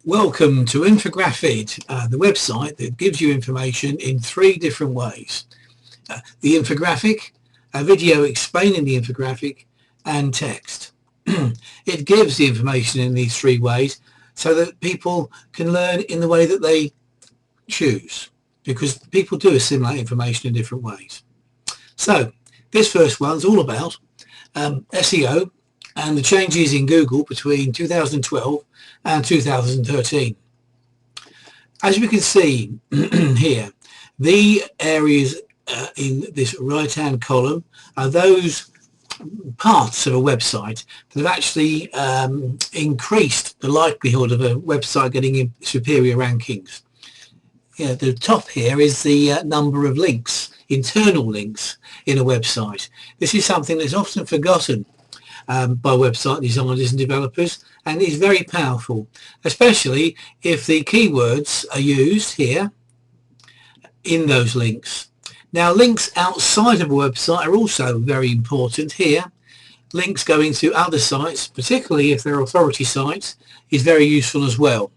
Welcome to Infographic, the website that gives you information in three different ways. The infographic, a video explaining the infographic, and text. It gives the information in these three ways so that people can learn in the way that they choose, because people do assimilate information in different ways. So this first one's all about SEO and the changes in Google between 2012 and 2013. As we can see here, the areas in this right hand column are those parts of a website that have actually increased the likelihood of a website getting in superior rankings. The top here is the number of links, internal links in a website. This is something that's often forgotten by website designers and developers, and is very powerful, especially if the keywords are used here in those links. Now, links outside of a website are also very important here. Links going to other sites, particularly if they're authority sites, is very useful as well.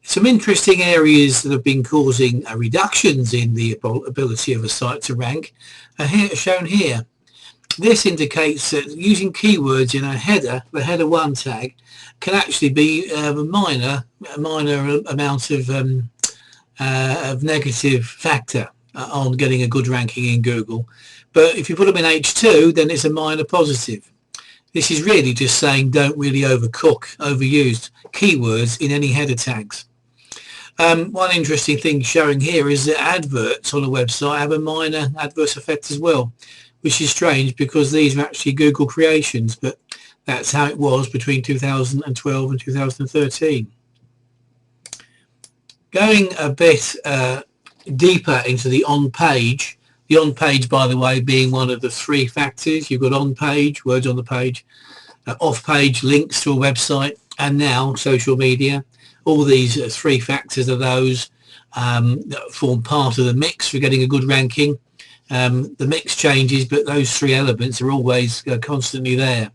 Some interesting areas that have been causing reductions in the ability of a site to rank are shown here. This indicates that using keywords in a header, the header 1 tag, can actually be a minor amount of negative factor on getting a good ranking in Google. But if you put them in H2, then it's a minor positive. This is really just saying don't really overuse keywords in any header tags. One interesting thing showing here is that adverts on a website have a minor adverse effect as well, which is strange because these are actually Google creations, but that's how it was between 2012 and 2013. Going a bit deeper into the on-page, by the way, being one of the three factors. You've got on-page, words on the page, off-page, links to a website, and now social media. All these three factors are those that form part of the mix for getting a good ranking. The mix changes, but those three elements are always constantly there.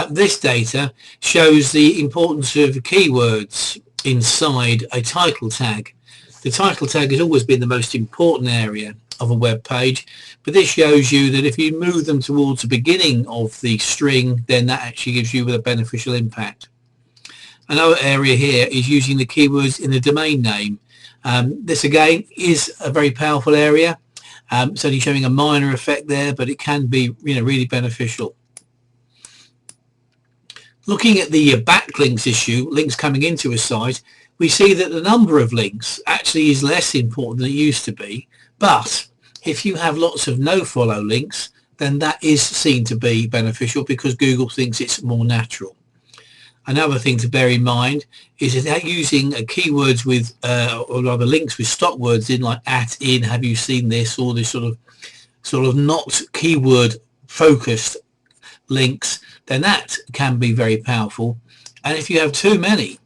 This data shows the importance of keywords inside a title tag. The title tag has always been the most important area of a web page, but this shows you that if you move them towards the beginning of the string, then that actually gives you a beneficial impact. Another area here is using the keywords in the domain name. This again is a very powerful area. It's only showing a minor effect there, but it can be really beneficial. Looking at the backlinks issue, links coming into a site, we see that the number of links actually is less important than it used to be. But if you have lots of no-follow links, then that is seen to be beneficial because Google thinks it's more natural. Another thing to bear in mind is that using keywords with, or rather links with stock words in, like at, in, have you seen this, or this sort of not keyword focused links, then that can be very powerful. And if you have too many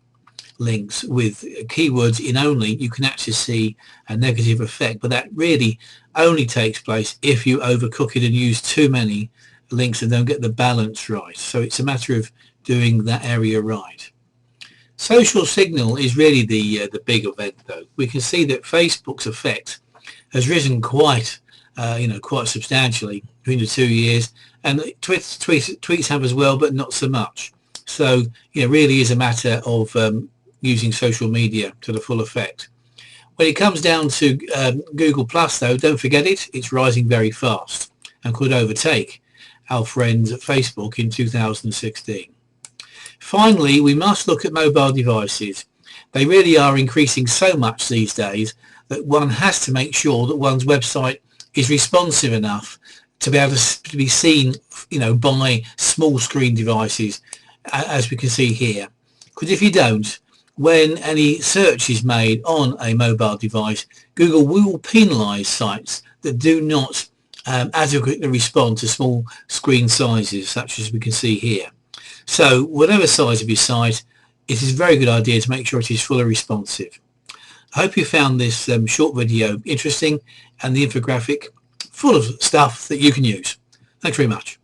links with keywords in only, you can actually see a negative effect. But that really only takes place if you overcook it and use too many links and don't get the balance right. So it's a matter of doing that area right. Social signal is really the big event, though. We can see that Facebook's effect has risen quite substantially between the 2 years, and tweets have as well, but not so much. So it really is a matter of using social media to the full effect. When it comes down to Google Plus, though, don't forget it's rising very fast and could overtake our friends at Facebook in 2016. Finally, we must look at mobile devices. They really are increasing so much these days that one has to make sure that one's website is responsive enough to be able to be seen, by small screen devices, as we can see here. Because if you don't, when any search is made on a mobile device, Google will penalise sites that do not adequately respond to small screen sizes, such as we can see here. So whatever size of your site, it is a very good idea to make sure it is fully responsive. I hope you found this short video interesting and the infographic full of stuff that you can use. Thanks very much.